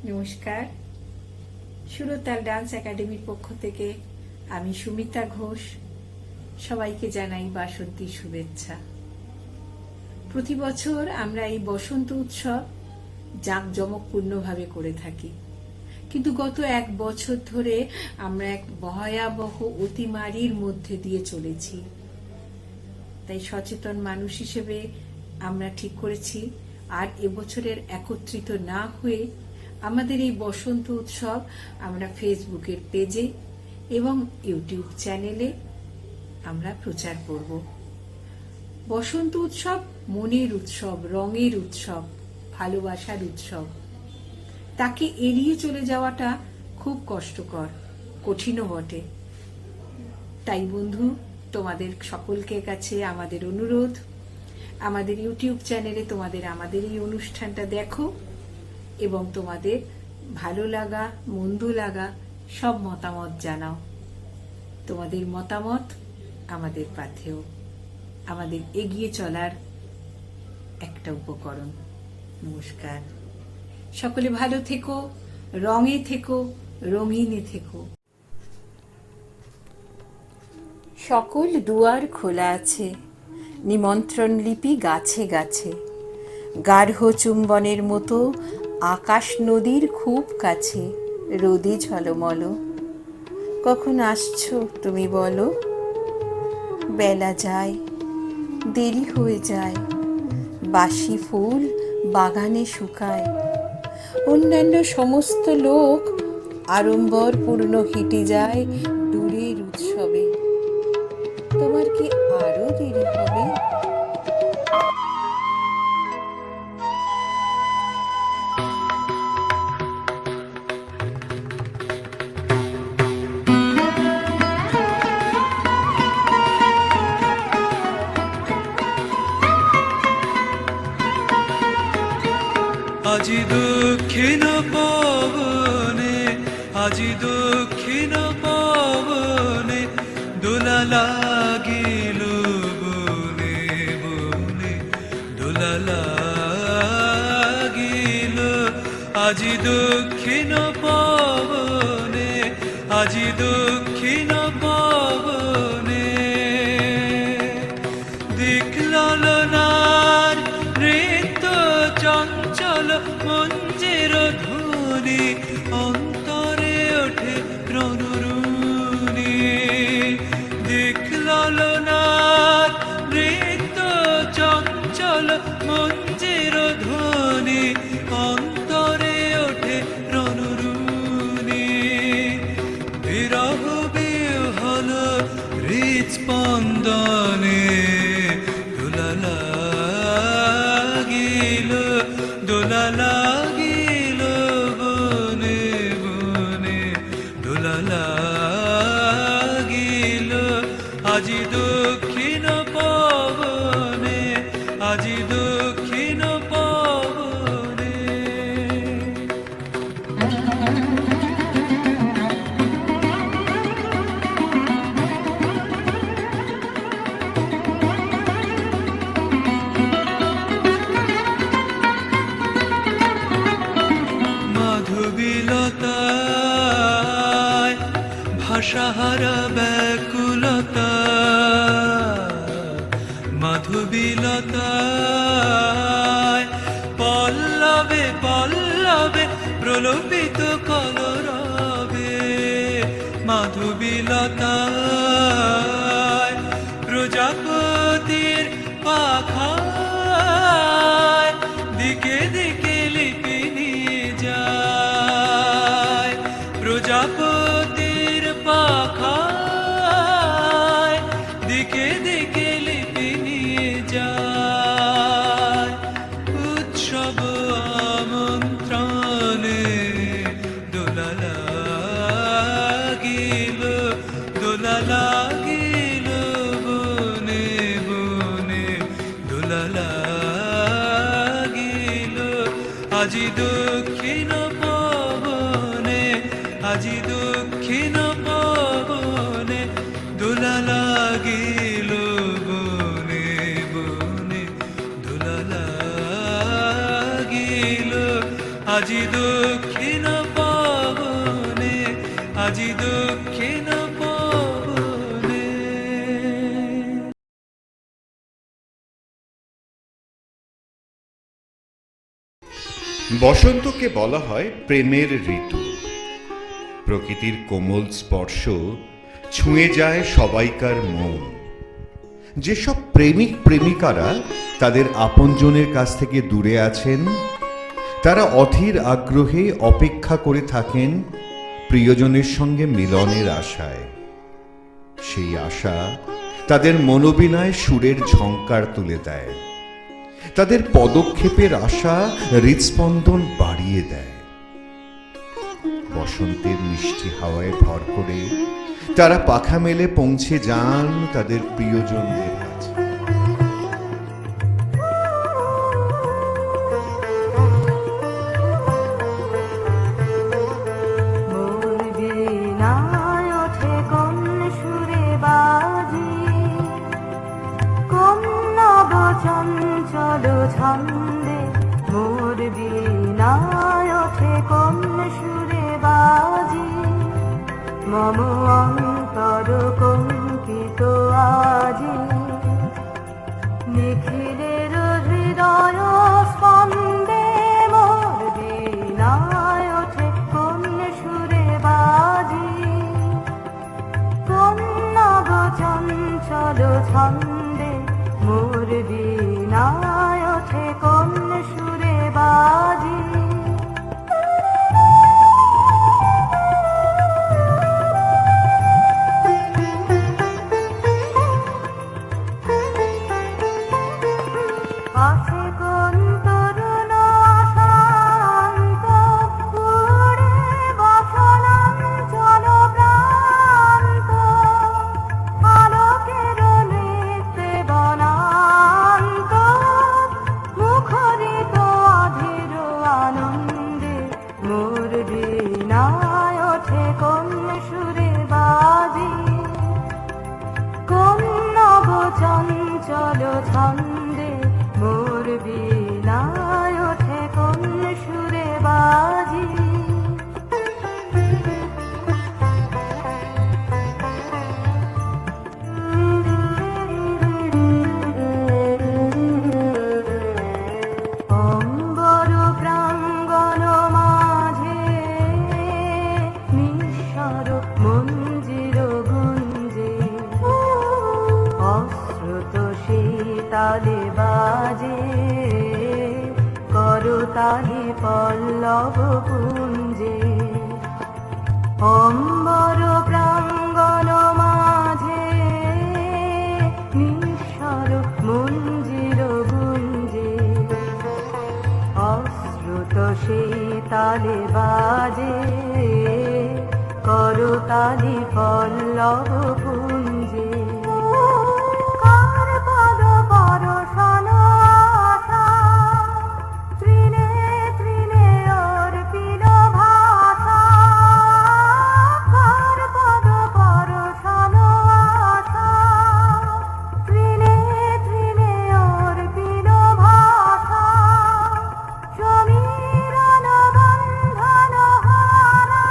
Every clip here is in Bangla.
নমস্কার। সুরতাল ডান্স একাডেমির পক্ষ থেকে আমি সুমিতা ঘোষ সবাইকে জানাই বাসন্তীর শুভেচ্ছা। প্রতি বছর আমরা এই বসন্ত উৎসব জাঁকজমকপূর্ণভাবে করে থাকি, কিন্তু গত এক বছর ধরে আমরা এক ভয়াবহ অতিমারির মধ্যে দিয়ে চলেছি। তাই সচেতন মানুষ হিসেবে আমরা ঠিক করেছি আর এবছরের একত্রিত না হয়ে আমাদের এই বসন্ত উৎসব আমরা ফেসবুকের পেজে এবং ইউটিউব চ্যানেলে আমরা প্রচার করব। বসন্ত উৎসব মনের উৎসব, রঙের উৎসব, ভালোবাসার উৎসব। তাকে এড়িয়ে চলে যাওয়াটা খুব কষ্টকর, কঠিনও বটে। তাই বন্ধু, তোমাদের সকলকে কাছে আমাদের অনুরোধ, আমাদের ইউটিউব চ্যানেলে তোমাদের আমাদের এই অনুষ্ঠানটা দেখো এবং তোমাদের ভালো লাগা মন্দ লাগা সব মতামত জানাও। তোমাদের মতামত আমাদের পাথেয়, আমাদের এগিয়ে চলার একটা উপকরণ। নমস্কার। সকলে ভালো থেকো, রঙে থেকো, রঙিনে থেকো। সকল দুয়ার খোলা আছে, নিমন্ত্রণ লিপি গাছে গাছে। গার্হ চুম্বনের মতো আকাশ নদীর খুব কাছে, রোদে ঝলমল। কখন আসছো তুমি বলো? বেলা যায়, দেরি হয়ে যায়, বাসি ফুল বাগানে শুকায়। অন্যান্য সমস্ত লোক আড়ম্বর পূর্ণ হেঁটে যায় দূরের উৎসবে। তোমার কি আরো দেরি হবে? আজি দক্ষিণ পবনে, আজি দক্ষিণ পবনে, দোলা লাগিল বনে বনে, দোলা লাগিল। আজি দক্ষিণ পবনে, আজি দক্ষিণ পবনে, দিকললনার নৃত্য চঞ্চল মঞ্জের ধ্বনি, অন্তরে ওঠে রণরুনি। দিকললনার নৃত্য চঞ্চল মঞ্জের ধ্বনি, অন্তরে ওঠে রণরুনি। বিরহ বিহল হৃৎস্পন্দনে দোলা লাগিল, দোলা লাগিল বনে বনে, দোলা লাগিল। আজি দক্ষিণ পবনে, আজি দক্ষিণ পবনে। মাধবীলতায় ভাষাহারা ব্যাকুলতা, মাধবীলতায় পল্লবে পল্লবে প্রলোভিত কলরবে। মাধবীলতায় প্রজাপতির পাখায় দিকে দিকে লিপি নিয়ে যায়। প্রজাপতির পাখায় দিকে দিকে লিপি নিয়ে যায়। উৎসব আমন্ত্রণে দোলা লাগিল, দোলা লাগিল বনে বনে, দোলা লাগিল। আজি দক্ষিণ পবনে, আজি দক্ষিণ পবনে, দোলা লাগিল বনে বনে, দোলা লাগিল। আজি দক্ষিণ বসন্তকে বলা হয় প্রেমের ঋতু। প্রকৃতির কোমল স্পর্শ ছুঁয়ে যায় সবাইকার মন। যেসব প্রেমিক প্রেমিকারা তাদের আপনজনের কাছ থেকে দূরে আছেন, তারা অধীর আগ্রহে অপেক্ষা করে থাকেন প্রিয়জনের সঙ্গে মিলনের আশায়। সেই আশা তাদের মনোবিনায় সুরের ঝংকার তুলে দেয়, তাদের পদক্ষেপের আশা হৃৎস্পন্দন বাড়িয়ে দেয়। বসন্তের মিষ্টি হাওয়ায় ভর করে তারা পাখা মেলে পৌঁছে যান তাদের প্রিয়জনদের কাছে। চঞ্চল ছন্দে মোর বীণায় ওঠে কোন সুরে বাজি, মম অন্তর কঙ্কিত আজি। নিখিলের হৃদয় স্পন্দে মোর বীণায় ওঠে কোন সুরে বাজি, কোন নব চঞ্চল ছন্দে মোর বীণায় ওঠে কোন সুরে বাজি। আছে কোন তরুণ শান্ত উড়ে বসনাঞ্চল প্রান্ত, আলোকের নৃত্যে বনান্ত মুখরিত অধীর আনন্দে মোর বীণায় ওঠে কোন সুরে বাজি, কোন নব চঞ্চল ছন্দে মোর বীণায় ওঠে কোন সুরে বাজি। অম্বর প্রাঙ্গণ মাঝে নিঃস্বর মঞ্জির গুঞ্জে, অশ্রুত শীতালে বাজে করতালি পল্লব পুঞ্জে। অম্বর প্রাঙ্গণ মাঝে নিঃস্বর মঞ্জির গুঞ্জে, অশ্রুত শীতালে বাজে করতালি পল্লব পুঞ্জে। কার পদ পরশন আশা, তৃণে তৃণে অর্পিল ভাষা। কার পদ পরশন আশা, তৃণে তৃণে অর্পিল ভাষা। সমীরণ বন্ধন হারা,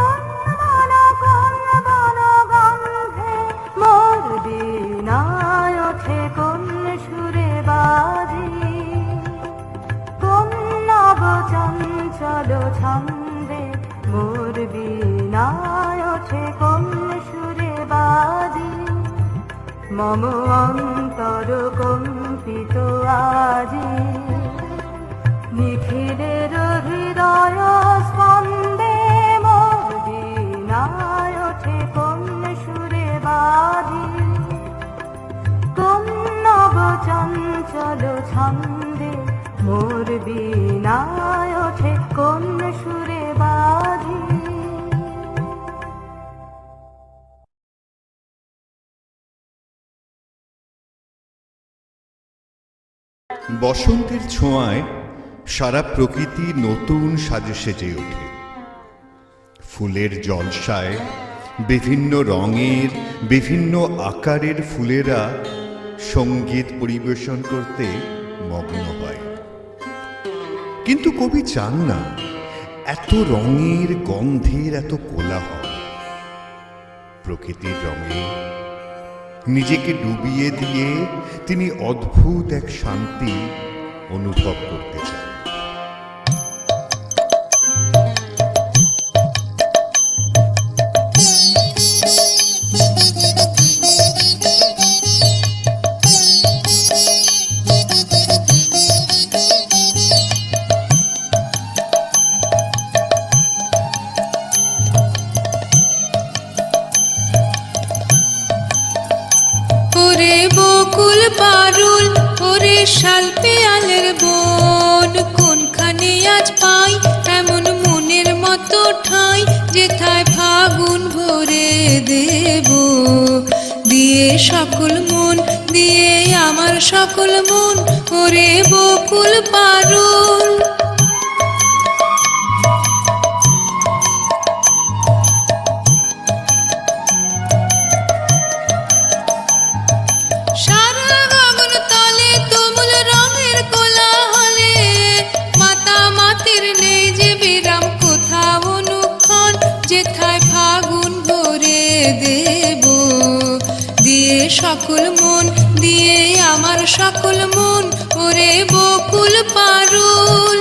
উন্মন কঙ্গন গন্ধে মোর বীণায় ওঠে কোন সুরে বাজি, কোন নব চঞ্চল ছন্দে মোর বীণায় ওঠে কোন সুরে বাজি, মম অন্তর কম্পিত আজি। নিখিলের হৃদয় স্পন্দে মোর বীণায় ওঠে কোন সুরে বাজি, কোন নব চঞ্চল ছন্দে মোর বীণায় ওঠে কোন সুরে বাজি। বসন্তের ছোঁয়ায় সারা প্রকৃতি নতুন সাজে সেজে ওঠে। ফুলের জলসায় বিভিন্ন রঙের বিভিন্ন আকারের ফুলেরা সঙ্গীত পরিবেশন করতে মগ্ন হয়। কিন্তু কবি চান না এত রঙের গন্ধের এত কোলাহল। প্রকৃতির রঙে নিজেকে ডুবিয়ে দিয়ে তিনি অদ্ভুত এক শান্তি অনুভব করতে চান। ওরে বকুল পারুল ওরে শাল পেয়ালের বন, কোনখানে আজ পাই এমন মনের মতো ঠাঁই, যেথায় ফাগুন ভরে দেব দিয়ে সকল মন, দিয়ে আমার সকল মন ওরে বকুল পারুল। সারা গগন তলে তুমুল রঙের কোলাহলে, মাতামাতির নেই যে বিরাম কোথাও অনুক্ষণ, যেথায় ফাগুন ভরে দেব দিয়ে সকল মন, দিয়ে আমার সকল মন ওরে বকুল পারুল।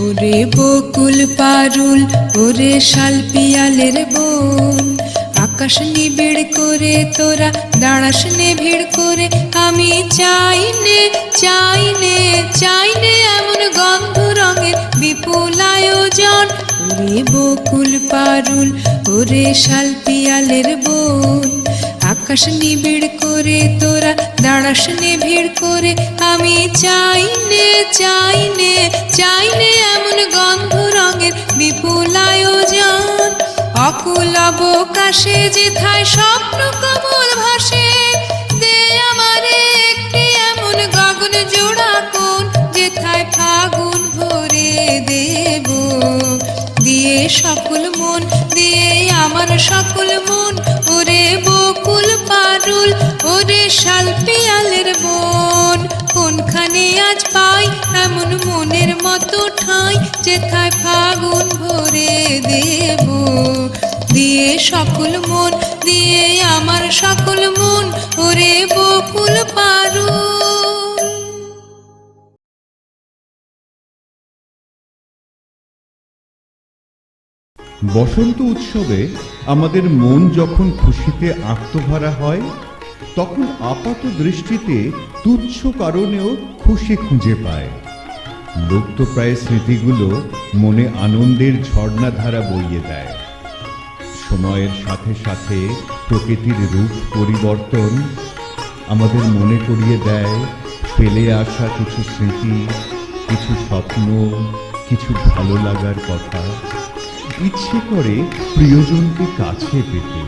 ওরে বকুল পারুল ওরে শাল পিয়ালের বন, আকাশ নিবিড় করে তোরা দাঁড়াস নে ভিড় করে, আমি চাইনে চাইনে চাইনে এমন গন্ধ রঙের বিপুল আয়োজন। ওরে বকুল পারুল ওরে শাল পিয়ালের বন, আকাশ নিবিড় করে তোরা দাঁড়াস নে ভিড় করে, আমি চাইনে চাইনে চাইনে এমন গন্ধ রঙের বিপুল আয়োজন। অকুল অবকাশে যেথায় স্বপ্ন কমল ভাসে, দে আমারে একটি এমন গগন জোড়া কোণ, যেথায় ফাগুন ভরে দেব দিয়ে সকল মন, দিয়ে আমার সকল মন ওরে বকুল পারুল ওরে শাল পিয়ালের বন, কোনখানে আজ পাই এমন মনের মতো ঠাঁই, যেথায় ফাগুন ভরে দেব দিয়ে সকল মন, দিয়ে আমার সকল মন ওরে বকুল পারুল। বসন্ত উৎসবে আমাদের মন যখন খুশিতে আত্মভরা হয়, তখন আপাত দৃষ্টিতে তুচ্ছ কারণেও খুশি খুঁজে পায়। লুপ্তপ্রায় স্মৃতিগুলো মনে আনন্দের ঝর্ণাধারা বইয়ে দেয়। সময়ের সাথে সাথে প্রকৃতির রূপ পরিবর্তন আমাদের মনে করিয়ে দেয় ফেলে আসা কিছু স্মৃতি, কিছু স্বপ্ন, কিছু ভালো লাগার কথা। ইচ্ছে করে প্রিয়জনকে কাছে পেতে।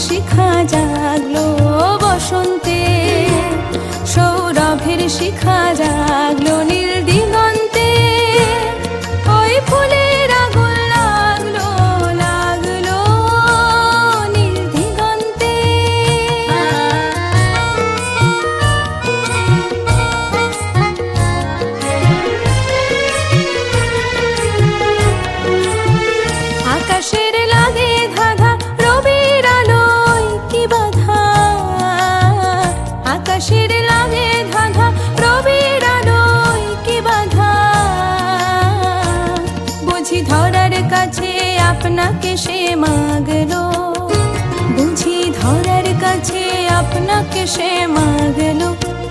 শিখা জাগলো বসন্তে, সৌরভের শিখা জাগলো নীল দিগন্তে, ওই ফুলের আগুন লাগলো লাগলো নীল দিগন্তে। আকাশের লাগে ধাঁধা রবির আলোয় কি বাধা, আকাশের লাগে ধাঁধা রবির আলোয় কি বাধা, বুঝি ধরার কাছে আপনাকে সে মাগলো, বুঝি ধরার কাছে আপনাকে সে মাগলো,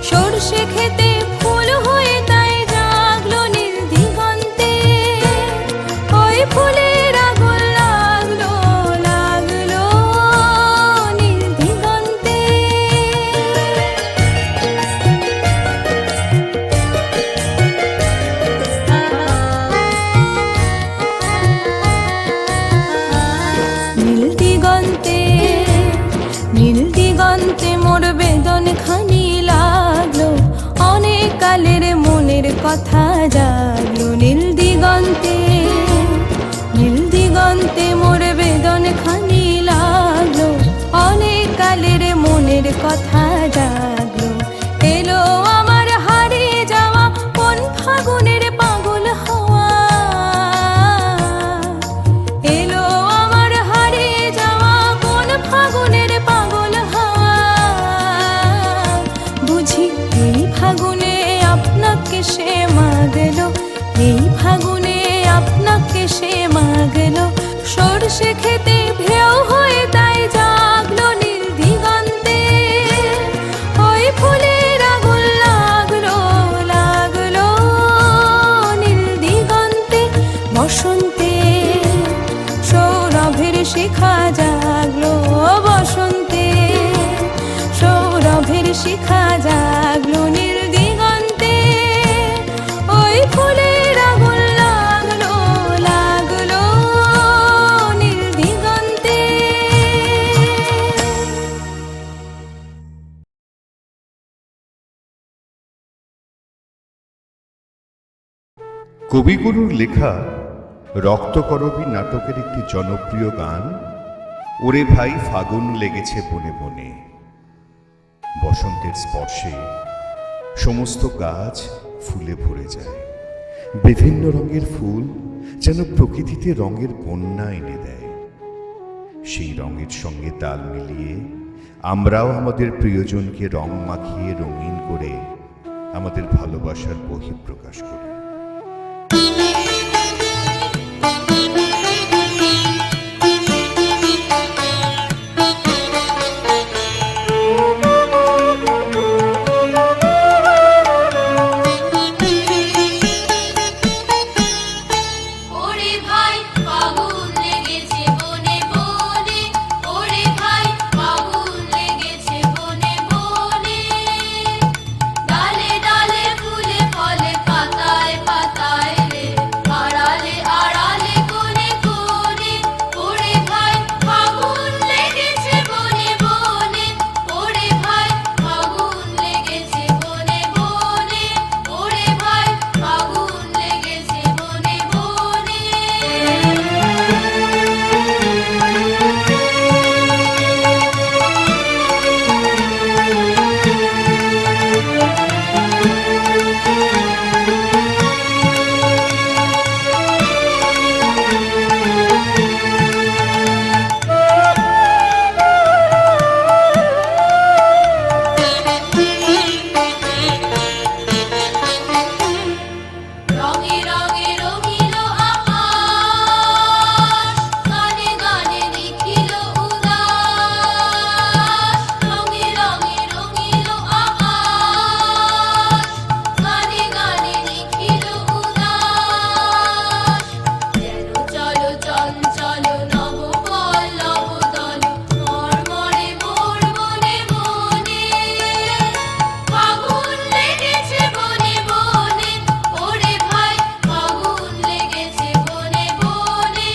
সরষে খেতে ফুল হয়ে তাই জাগলো নীল দিগন্তে, ওই ফুলের আগুন লাগলো লাগলো নীল দিগন্তে। নীল দিগন্তে নীল দিগন্তে মোর বেদন খানি লাগলো, অনেক এসে মাগলো সর্ষে খেতে ঢেউ হয়ে তাই জাগলো নীল দিগন্তে ওই ফুলের আগুন লাগলো লাগলো নীল দিগন্তে বসন্তে সৌরভের শিখা জাগলো বসন্তে সৌরভের শিখা জাগলো নীল দিগন্তে ওই ফুলের আগুন লাগলো লাগলো নীল দিগন্তে। কবিগুরুর লেখা রক্তকরবী নাটকের একটি জনপ্রিয় গান ওরে ভাই ফাগুন লেগেছে বনে বনে। বসন্তের স্পর্শে সমস্ত গাছ ফুলে ভরে যায়, বিভিন্ন রঙের ফুল যেন প্রকৃতিতে রঙের বন্যা এনে দেয়। সেই রঙের সঙ্গে তাল মিলিয়ে আমরাও আমাদের প্রিয়জনকে রং মাখিয়ে রঙিন করে আমাদের ভালোবাসার বহিঃপ্রকাশ করি। ওরে ভাই ফাগুন লেগেছে বনে বনে ওরে ভাই ফাগুন লেগেছে বনে বনে ডালে ডালে ফুলে ফলে পাতায় পাতায় রে আড়ালে আড়ালে কোণে কোণে ওরে ভাই ফাগুন লেগেছে বনে বনে ওরে ভাই ফাগুন লেগেছে বনে বনে ওরে ভাই ফাগুন লেগেছে বনে বনে। রঙে রঙে রঙিল আকাশ গানে গানে লিখিল উদাস রঙে রঙে রঙিল আকাশ গানে গানে লিখিল উদাস যেন চলো চঞ্চল নব পল্লব দল মর্মরে মোর বনে বনে ফাগুন লেগেছে বনে বনে ওরে ভাই ফাগুন লেগেছে বনে বনে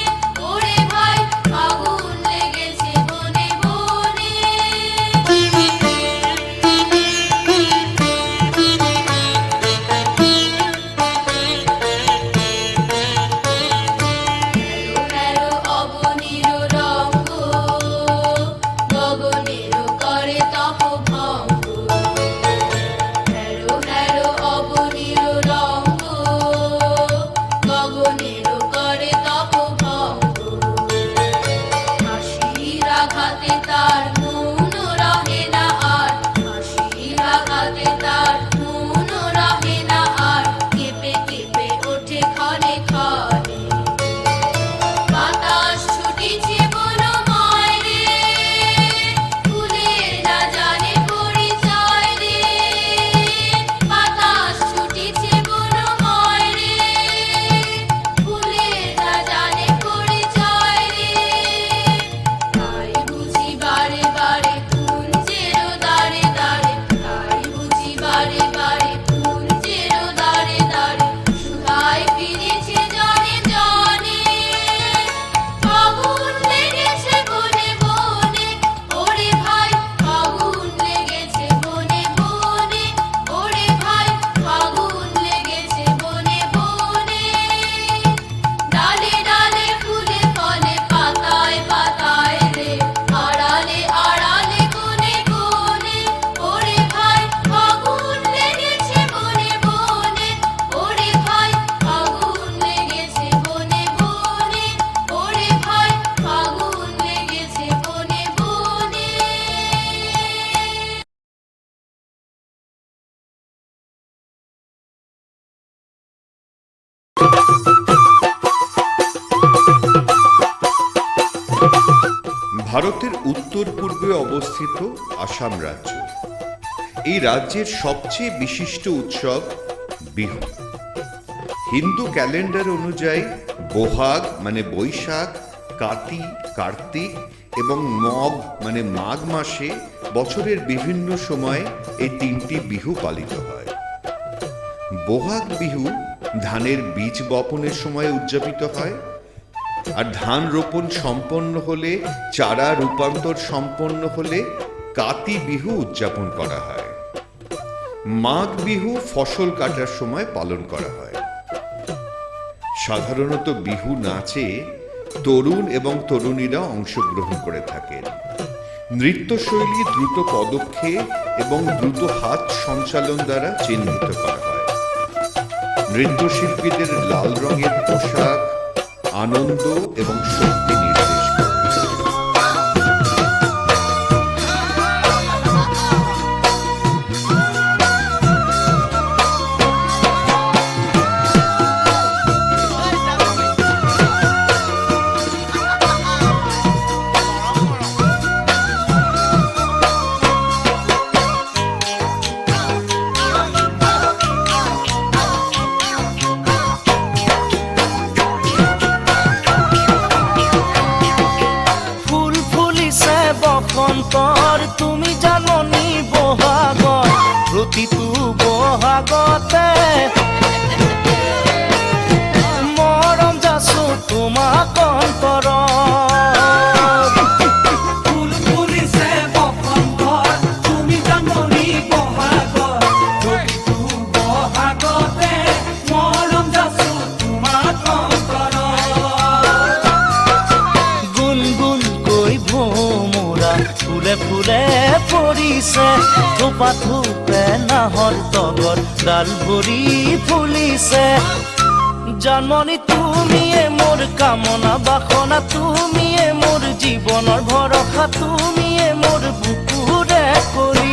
ওরে ভাই ফাগুন লেগেছে বনে বনে। হেরো অবনীর রঙ্গ গগনের করে তপভঙ্গ হেরো হেরো অবনীর রঙ্গ গগনের করে তপভঙ্গ হাসির আঘাতে তার মন রহে না আর হাসির আঘাতে তার মন রহে না আর কেঁপে কেঁপে ওঠে ক্ষণে ক্ষণে বাতাস ছুটিছে বনময় রে ফুলের না জানে পরিচয় রে বাতাস ছুটিছে বনময় রে ফুলের না জানে পরিচয় রে তাই বুঝি বারে বারে কুঞ্জেরও দাঁড়ে দাঁড়ে তাই বুঝি বারে বারে কুঞ্জেরও দাঁড়ে দাঁড়ে সুধায় ফিরেছে জনে জনে ফাগুন লেগেছে বনে বনে ওরে ভাই ফাগুন লেগেছে বনে বনে ওরে ভাই ফাগুন লেগেছে বনে বনে ডালে ডালে ফুলে ফলে পাতায় পাতায় রে আড়ালে আড়ালে কোণে কোণে ওরে ভাই ফাগুন লেগেছে বনে বনে ওরে ভাই ফাগুন লেগেছে বনে বনে ওরে ভাই ফাগুন লেগেছে বনে বনে। ভারতের উত্তর পূর্বে অবস্থিত আসাম রাজ্য। এই রাজ্যের সবচেয়ে বিশিষ্ট উৎসব বিহু। হিন্দু ক্যালেন্ডার অনুযায়ী বোহাগ মানে বৈশাখ, কাতি, কার্তিক এবং মগ মানে মাঘ মাসে বছরের বিভিন্ন সময়ে এই তিনটি বিহু পালিত হয়। বোহাগ বিহু ধানের বীজ বপনের সময় উদযাপিত হয়, আর ধান রোপণ সম্পন্ন হলে, চারা রূপান্তর সম্পন্ন হলে কাতি বিহু উদযাপন করা হয়। মাঘ বিহু ফসল কাটার সময় পালন করা হয়। সাধারণত বিহু নাচে তরুণ এবং তরুণীরা অংশগ্রহণ করে থাকেন। নৃত্যশৈলী দ্রুত পদক্ষেপ এবং দ্রুত হাত সঞ্চালন দ্বারা চিহ্নিত করা হয়। নৃত্যশিল্পীদের লাল রঙের পোশাক আনন্দ এবং শক্তি নির্দেশ করে। বসন্তৰ তুমি জাননী বহাগত প্ৰতিটো বহাগতে মৰম যাচো তোমাক অন্তৰত। ফুল ফুলিছে বসন্তত তুমি জাননী বহাগত প্ৰতিটো বহাগতে মৰম যাচো তোমাক অন্তৰত। গুণগুণকৈ ভোমোৰা ফুলে ফুলে পৰিছে, থোপা থোপে নাহৰ তগৰ ডাল ভৰি ফুলিছে। জানমণি তুমিয়ে মোৰ কামনা বাসনা, তুমিয়ে মোৰ জীৱনৰ ভৰসা, তুমিয়ে মোৰ বুকুৰে কৰি।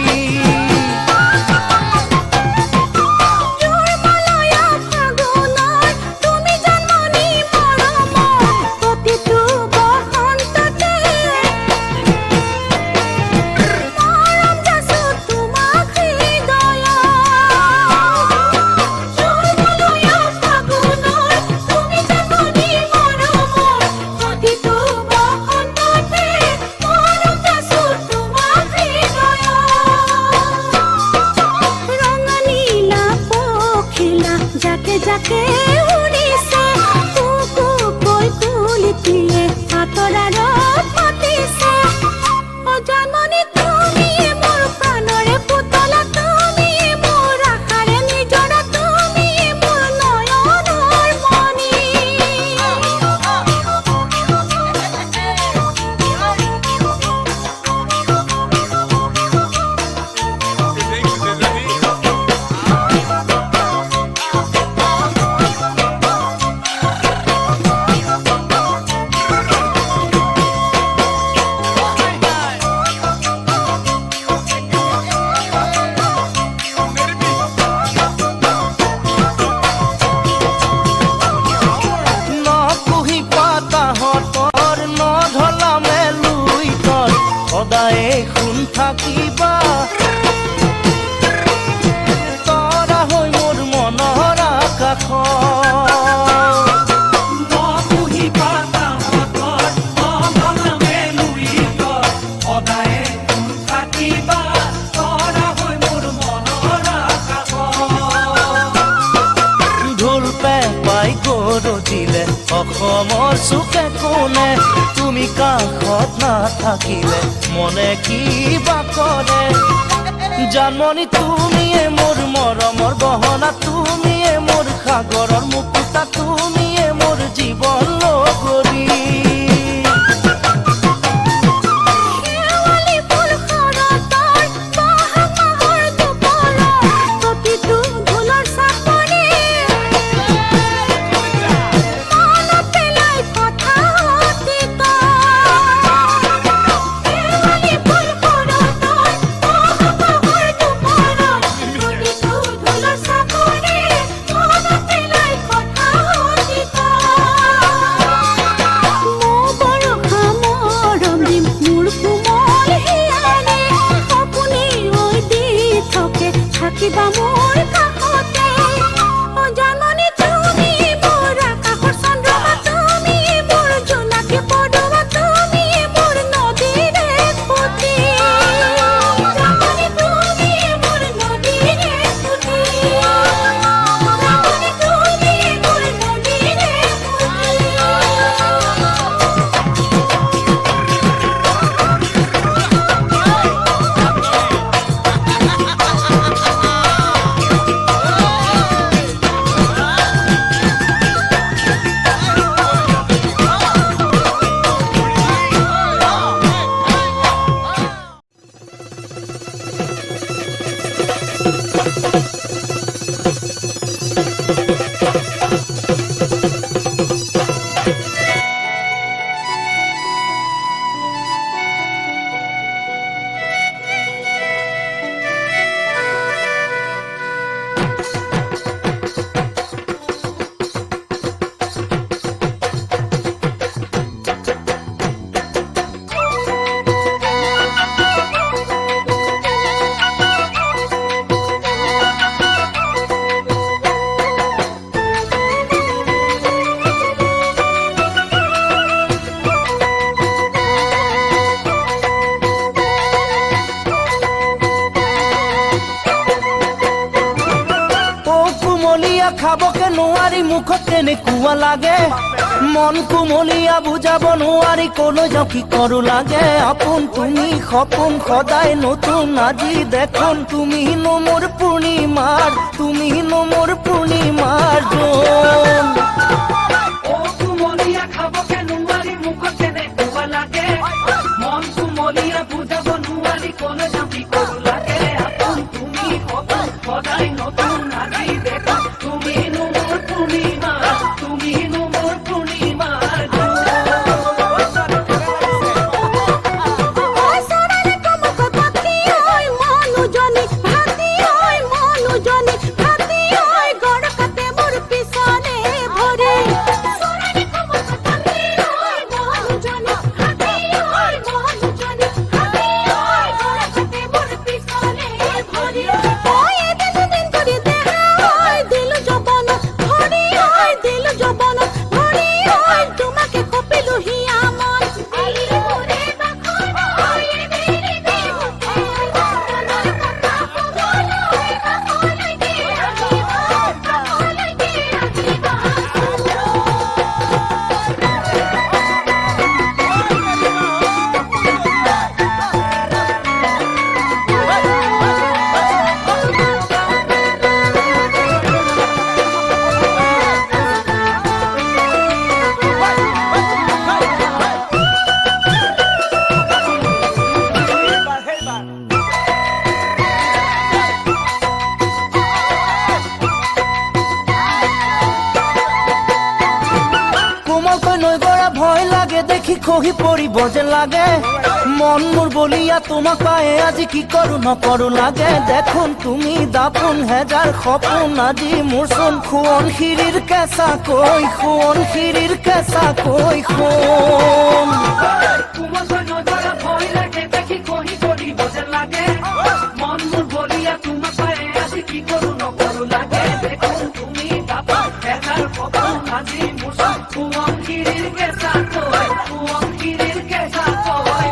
যাকে উৰিছে কুকু কৈ কুলিটিয়ে আঁতৰাত মাতিছে। জানমণি তুমিয়ে মোৰ প্ৰাণৰে পুতলা, তুমিয়ে মোৰ আশাৰে নিজৰা, তুমিয়ে মোৰ নয়নৰ মণি। সদায়ে শুন থাকিবা তৰা হৈ মোৰ মনৰ আকাশ। নপুহি পাতাহঁতৰ নধলামে লুইতৰ, সদায়ে তুমি থাকিবা তৰা হৈ মোৰ মনৰ আকাশ। ঢোল পেঁপাই গৰজিলে অসমৰ চুকে কোণে, তুমি কাষত নাথাকিলে মনে কিবা কৰে। জানমণি তুমিয়ে মোৰ মৰমৰ গহনা, তুমিয়ে মোৰ সাগৰৰ মুকুতা, তুমিয়ে মোৰ জীৱন লগৰী। খাবকে নোৱাৰি মুখত কেনেকুৱা লাগে মন কুমলীয়া বুজাব নোৱাৰি কলৈ যাওঁ কি কৰো লাগে আপোন তুমি সপোন সদায় নতুন আজি দেখোন তুমিনো মোৰ পূৰ্ণিমাৰ জোন ও কুমলীয়া খাবকে নোৱাৰি মুখত কেনেকুৱা লাগে মন কুমলীয়া বুজাব নোৱাৰি কলৈ যাওঁ কি কৰো লাগে আপোন তুমি সপোন সদায় নতুন আজি দেখোন তুমিনো মোৰ পূৰ্ণিমা তুমিনো মোৰ পূৰ্ণিমা ওই সোনালি কমক পাখি ওই মনুজনি ভাতি ওই মনুজনি ভাতি ওই গড়কাতে মোর পিছনে ভরে সোনালি কমক পাখি ওই মনুজনি ভাতি ওই মনুজনি ভাতি ওই গড়কাতে মোর পিছনে ভরে ওই দিন করে দেখা ওই দিল জবন ভরি ওই দিল জবন ভরি ওই তোমাকে কপিলু হিয়া মন দিল করে বাখন ওই দিল কোমলকৈ নৈ গৰা ভয় লাগে দেখি খহি পৰিব যেন লাগে মন মোৰ বলিয়া তোমাক পায়ে আজি কি কৰো নকৰো লাগে দেখোন তুমি দাপোন হেজাৰ সপোন আজি মোৰ চোন সোৱণশিৰিৰ কেঁচা কৈ সোণ কুমলকৈ নজৰা ভয় লাগে দেখি খহি পৰিব যেন লাগে মন মোৰ বলিয়া তোমাক পাই আজি কি কৰো নকৰো লাগে দেখোন তুমি দাপা এটাৰ সপোন আজি মোৰ সোৱণশিৰিৰ কেঁচা কৈ সোৱণশিৰিৰ কেঁচা কৈ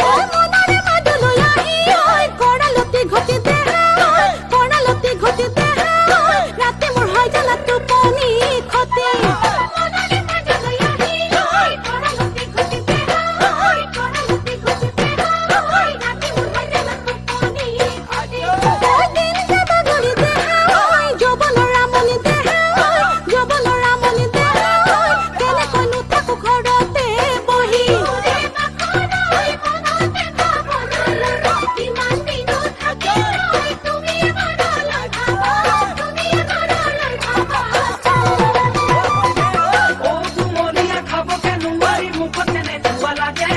ওই মনরে মাদুল আহি ওই কড়ালতি ঘটি দেখা ওই কড়ালতি ঘটি দেখা ওই রাতে মোর হয় জ্বালা টোপনি ক্ষতি মনরে মাদুল আহি ওই কড়ালতি ঘটি দেখা ওই কড়ালতি ঘটি দেখা ওই রাতে মোর হয় জ্বালা টোপনি ক্ষতি ওই দিন যাবা গলি দেখা ওই যৌবন রামনি দেখা ওই যৌবন রামনি দেখা ওই কেনে কইনু থাকো ঘরতে বহি ও কুমলীয়া খাবকে নোৱাৰি মুখত কেনেকুৱা লাগে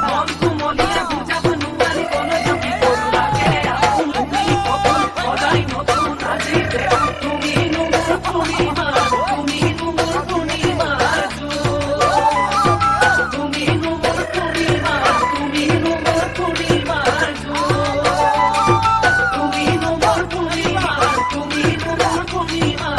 মন কুমলীয়া বুজাব নোৱাৰি কলৈ যাওঁ কি কৰো লাগে আপোন তুমি সপোন সদায় নতুন আজি দেখোন তুমিনো মোৰ পূৰ্ণিমা তুমিনো মোৰ পূৰ্ণিমা তুমিনো মোৰ পূৰ্ণিমা তুমিনো মোৰ পূৰ্ণিমা তুমিনো মোৰ পূৰ্ণিমা তুমিনো মোৰ পূৰ্ণিমা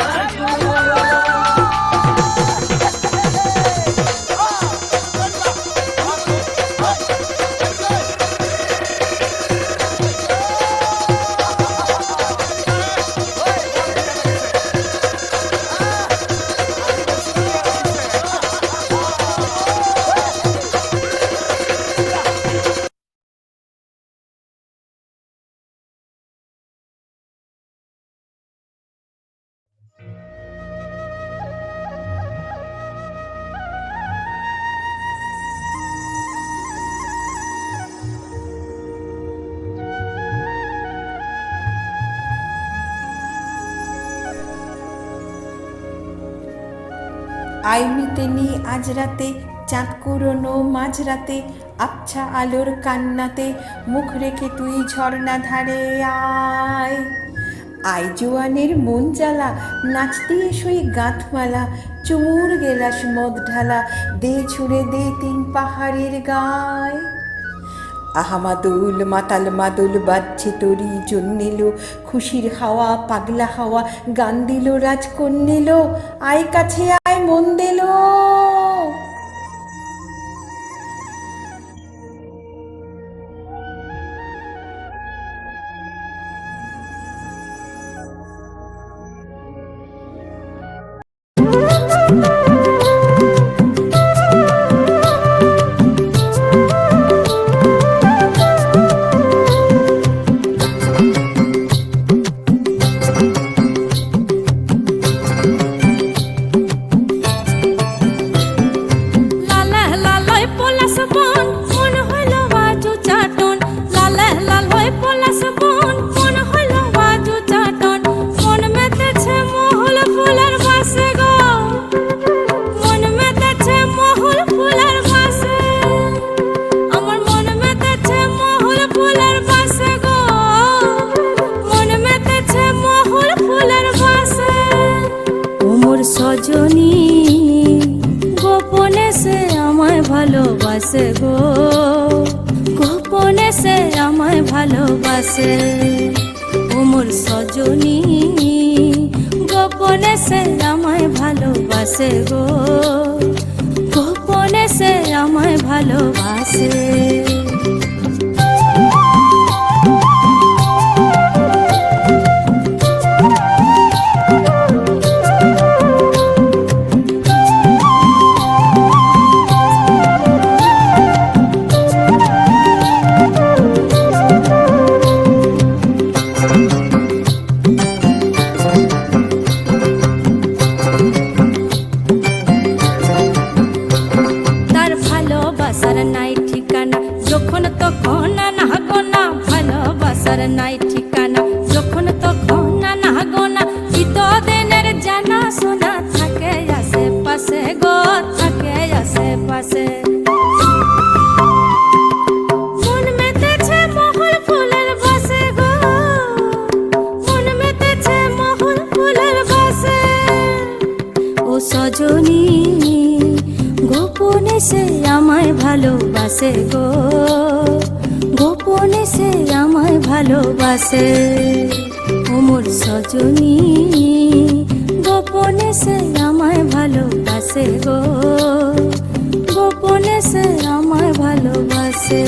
আইমিতেনি আজ রাতে চাঁদ কুরোনো মাঝরাতে আবছা আলোর কান্নাতে মুখ রেখে তুই ঝর্ণা ধারে আয় আই জোয়ানের মন জ্বালা নাচতে এসোই গাঁথমালা চুমুর গেলাস মদ ঢালা দে ছুঁড়ে দে তিন পাহাড়ের গায় আহামাদুল মাতাল মাদুল বাজছে তোরই জন্যেলো খুশির হাওয়া পাগলা হাওয়া গান দিল রাজকন্যেলো আয় কাছে আয় মন দিলো সজনী গোপনে সে আমায় ভালোবাসে গো, গোপনে সে আমায় ভালোবাসে। ও মোর সজনী গোপনে সে আমায় ভালোবাসে গো, গোপনে সে আমায় ভালোবাসে। তার ভালোবাসার নাই ঠিকানা, যখন তখন না গোনা, ভালোবাসার নাই ঠিকানা, যখন তখন না গোনা। চিতদিনের জানা শোনা থাকে আশেপাশে গো, থাকে আশেপাশে। মন মেতেছে মহল ফুলের বাসে গো, মন মেতেছে মহল ফুলের বাসে। ও সজনী গোপনে সে আমায় ভালোবাসে গো, গোপনে সে আমায় ভালোবাসে। ও মোর সজনী গোপনে সে আমায় ভালোবাসে গো, গোপনে সে আমায় ভালোবাসে।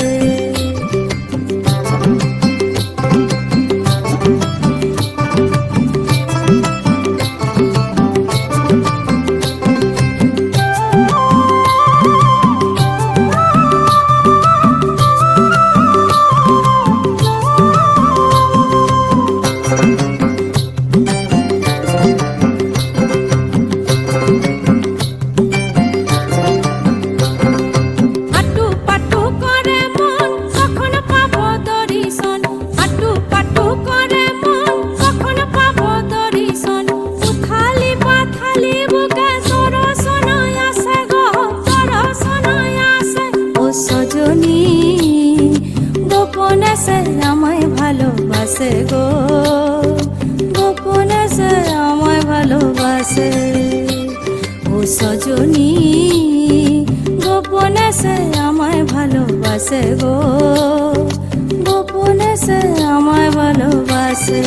আটু পাটু করে মন কখন পাবো দর্শন, আটু পাটু করে মন কখন পাবো দর্শন। উথালি পাথালি বুকে দর্শন আসে গো, দর্শন আসে। ও সজনী গোপনে সে আমায় ভালোবাসে গো, গোপনে সে আমায় ভালোবাসে। ও সজনী গোপনে সে আমায় ভালোবাসে গো, গোপনে সে আমায় ভালোবাসে।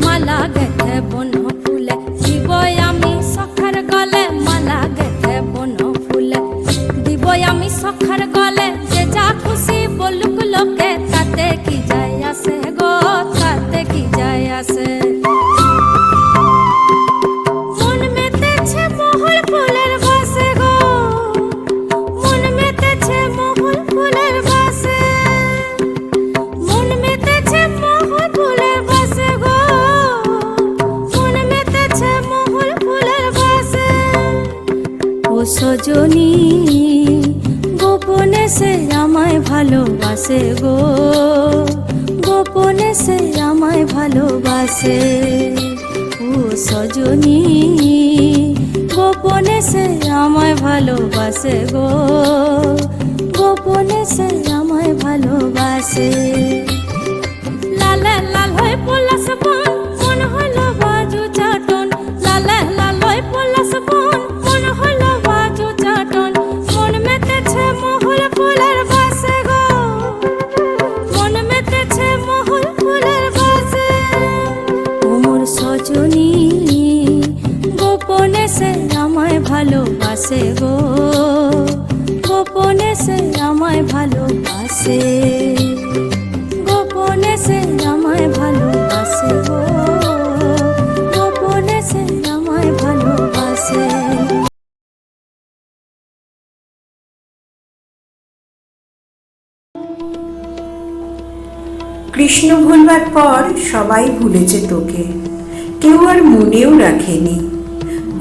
মালা গেথে বন ফুলে দিব আমি সখার গলে, মালা গেথে বন ফুলে দিব আমি সখার গলে। যে যা খুশি বলুক লোকে, তাতে কি যায় আসে গো, তাতে কি যায় আসে। মন মেতেছে মহল ফুলের বাসে গো, মন মেতেছে মহল ফুলের বাসে। মন মেতেছে মহল ফুলের বাসে গো, মন মেতেছে মহল ফুলের বাসে। ও সজনী গোপনে সে আমায় ভালোবাসে গো, গোপনে সে আমায় ভালোবাসে। ও সজনী গোপনে সে আমায় ভালোবাসে গো, গোপনে সে আমায় ভালোবাসে। লালে লাল হয়ে পলাশ বন, মন হলো বাজু চাটন, লালে লাল হয়ে পলাশ বন, মন হলো বাজু চাটন। মন মেতেছে মহল ফুলের বাসে গো, মন মেতেছে মহল ফুলের বাসে। ও মোর সজনী গোপনে সে আমায় ভালোবাসে গো, গোপনে সে আমায় ভালোবাসে, গোপনে সে আমায় ভালোবাসে গো, গোপনে সে আমায় ভালোবাসে। কৃষ্ণ ভুলবার পর সবাই ভুলেছে তোকে, কেউ আর মনেও রাখেনি।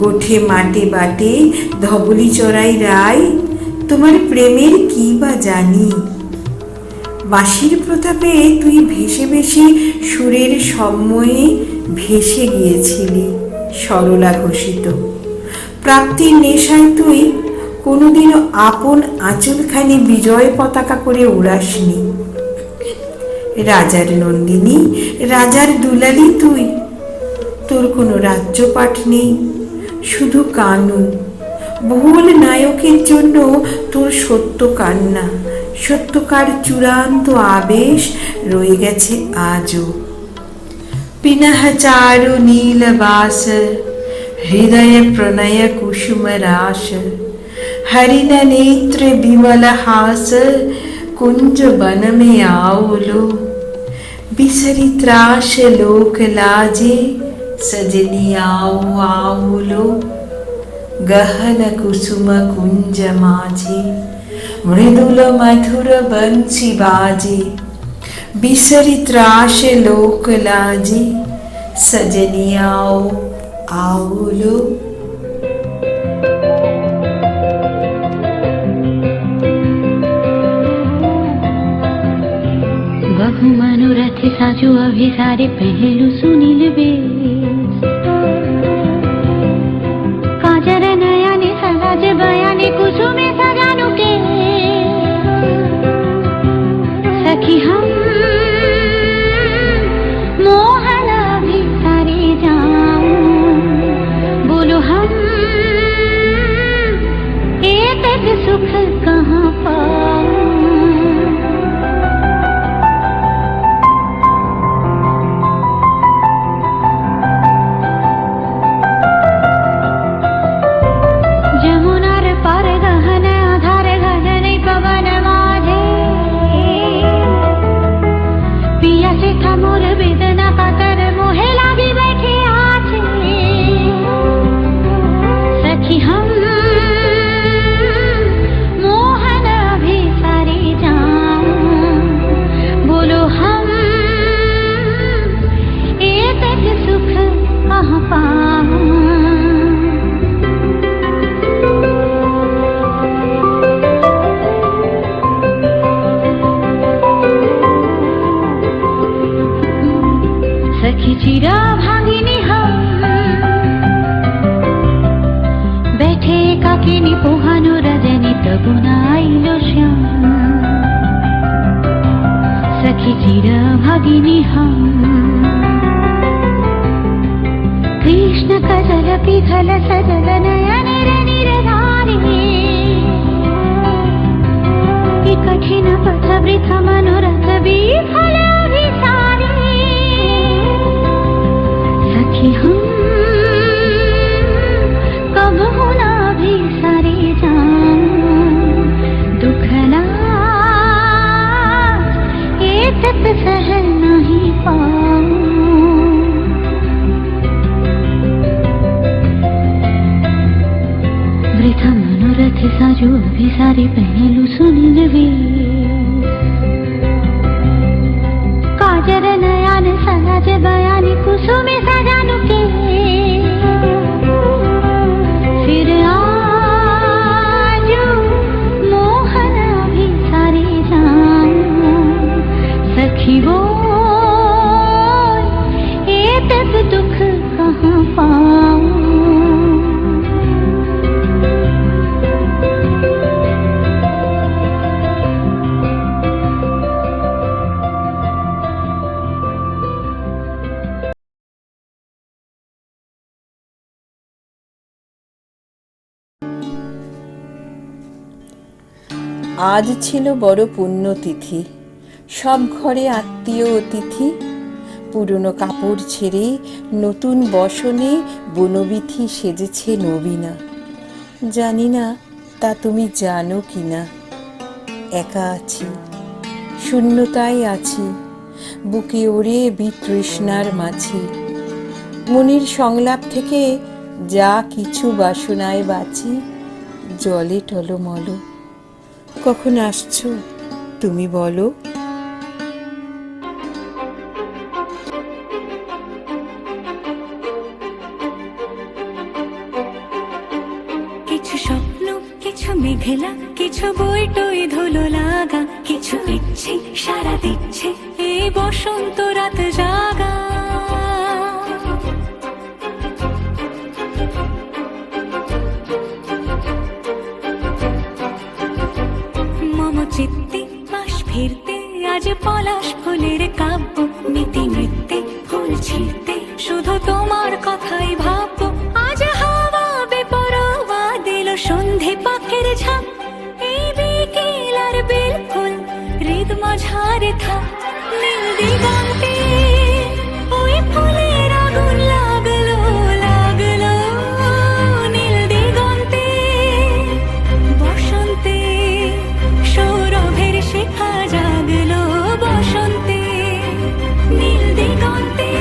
গোঠে মাটে বাটে ধবলি চড়াই রায়, তোমার প্রেমের কি বা জানি। বাঁশির প্রতাপে তুই ভেসে ভেসে সুরের সম্ময়ে ভেসে গিয়েছিলি সরলা ঘোষিত। প্রাপ্তির নেশায় তুই কোনোদিনও আপন আঁচলখানি বিজয় পতাকা করে উড়াসনি। রাজার নন্দিনী, রাজার দুলালি তুই, তোর কোনো রাজ্যপাঠ নেই, শুধু কানু। ভুল নায়কের জন্য তোর সত্য কান্না, সত্যকার চূড়ান্ত আবেশ রয়ে গেছে আজও। পিনহ চারু নীলবাস, হৃদয় প্রণয় কুসুম রাস, हरिन नेत्र विमल हास, कुंज बन में आओलो। बिसरी त्रास लोक लाजे, सजनी आओ आओलो। गहन कुसुम कुंज माझे, मृदुल मधुर बंसी बाजे। बिसरी त्रास लोक लाजे, सजनी आओ आओलो। बहु मनोरथ साजो अभिसारे पहलू सुनील बेश। काजर नयने सराज बयाने कुसुमे सजानु के। सखी हम मोहन अभिसारे जाऊं, बोलो हम एतक सुख कहाँ पाऊं। मोर वेदना पाकर मोहे लागी बैठे आछे। सखी हम मोहन अभिसारे जाऊं, बोलो हम एतक सुख कहाँ पाऊं। सखी चिरा भागिनी हम बैठे काकिनी पोहानो रजनी तबु नाइलो श्याम। सखी चिरा भागिनी हम कृष्ण कजल पिघल सजल नयन निरधारी। कठिन पथ वृथ मनोरथ विफल अभिसारी। सखी हम कब होना भी सारे जाऊं, दुखला ये तक सह नहीं पाऊं। वृथा मनोरथ साजो अभिसारी पहलू सुनील वेश। काजर नयन सराज बयानी कुसुमे सजानु के। फिर आजो मोहन अभिसारे जाऊं, सखी वो एतक दुख कहाँ पाऊं। আজ ছিল বড় পুণ্যতিথি, সব ঘরে আত্মীয় অতিথি। পুরনো কাপড় ছেড়ে নতুন বসনে বনবিথি সেজেছে নবীনা। জানি না তা তুমি জানো কি না। একা আছি, শূন্যতায় আছি, বুকে ওড়ে বিতৃষ্ণার মাছি। মনের সংলাপ থেকে যা কিছু বাসনায় বাঁচি, জলে টলমল। কখন আসছো তুমি বলো? কিছু স্বপ্ন কিছু মেঘলা কিছু বই টই ধুলো লাগা কিছু ইচ্ছে সারা দিচ্ছে এই বসন্ত রাত জাগা মম চিত্তে পাশ ফিরতে আজ পলাশ ফুলের কাব্য নীতি নৃত্যে ফুল ছিঁড়তে শুধু তোমার কথাই ভাববো আজ হাওয়া বেপরোয়া দিল সন্ধে পাখির ঝাঁক এই বিকেল আর বেলফুল হৃদ মাঝারে থাক নীল দিগন্তে ওই ফুলের আগুন লাগলো লাগলো নীল দিগন্তে বসন্তে সৌরভের শিখা জাগলো বসন্তে নীল দিগন্তে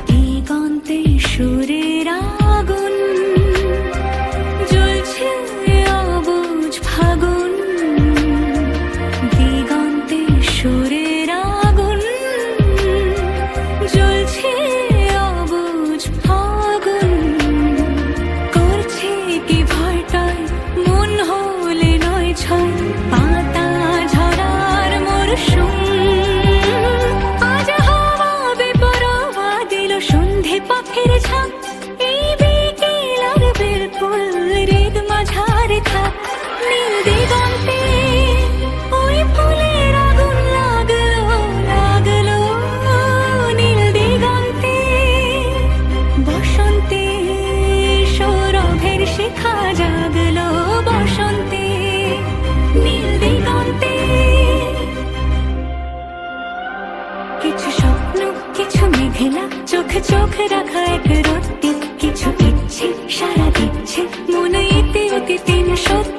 দিগন্তে সুরের আগুন জ্বলছে অবুঝ ফাগুন দিগন্তে সুরের আগুন জ্বলছে অবুঝ ফাগুন করছে কি ভয়টায় মন হলে নয় ছয় পাতা ঝরার মরশুম আজ হাওয়া বেপরোয়া দিল সন্ধে পাখির ঝাঁক এই বিকেল আর বেলফুল হৃদ মাঝারে থাক নীল দিগন্তে ওই ফুলের আগুন লাগলো লাগলো নীল দিগন্তে বসন্তে সৌরভের শিখা জাগলো বসন্তে নীল দিগন্তে কিছু স্বপ্ন কিছু মেঘলা চোখে চোখ রাখা এক রত্তি কিছু ইচ্ছে সারা দিচ্ছে মনে ইতি অতি তিন সত্যি